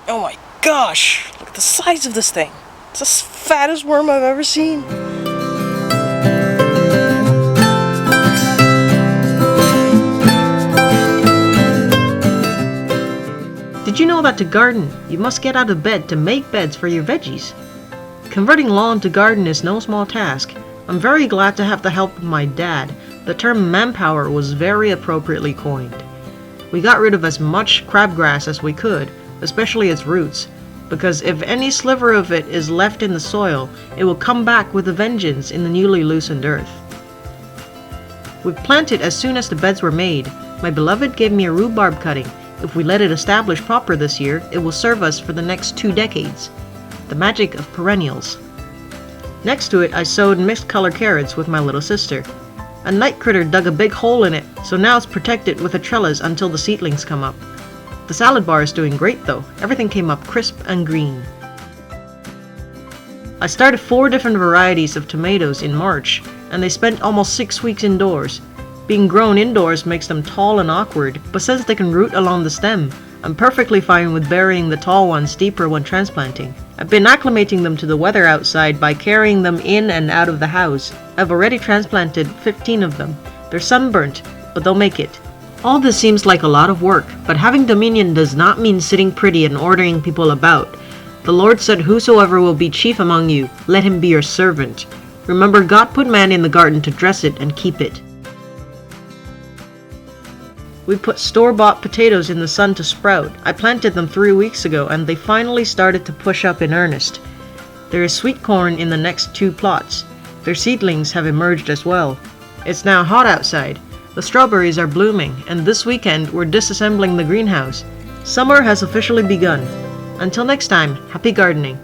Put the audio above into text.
Oh my gosh! Look at the size of this thing. It's the fattest worm I've ever seen. Did you know that to garden, you must get out of bed to make beds for your veggies? Converting lawn to garden is no small task. I'm very glad to have the help of my dad. The term manpower was very appropriately coined. We got rid of as much crabgrass as we could, especially its roots, because if any sliver of it is left in the soil, it will come back with a vengeance in the newly loosened earth. We planted as soon as the beds were made. My beloved gave me a rhubarb cutting. If we let it establish proper this year, it will serve us for the next 2 decades. The magic of perennials. Next to it, I sowed mixed color carrots with my little sister. A night critter dug a big hole in it, so now it's protected with a trellis until the seedlings come up. The salad bar is doing great though. Everything came up crisp and green. I started 4 different varieties of tomatoes in March, and they spent almost 6 weeks indoors. Being grown indoors makes them tall and awkward, but since they can root along the stem, I'm perfectly fine with burying the tall ones deeper when transplanting. I've been acclimating them to the weather outside by carrying them in and out of the house. I've already transplanted 15 of them. They're sunburnt, but they'll make it. All this seems like a lot of work, but having dominion does not mean sitting pretty and ordering people about. The Lord said, "Whosoever will be chief among you, let him be your servant." Remember, God put man in the garden to dress it and keep it. We put store-bought potatoes in the sun to sprout. I planted them 3 weeks ago and they finally started to push up in earnest. There is sweet corn in the next 2 plots. Their seedlings have emerged as well. It's now hot outside. The strawberries are blooming, and this weekend we're disassembling the greenhouse. Summer has officially begun. Until next time, happy gardening.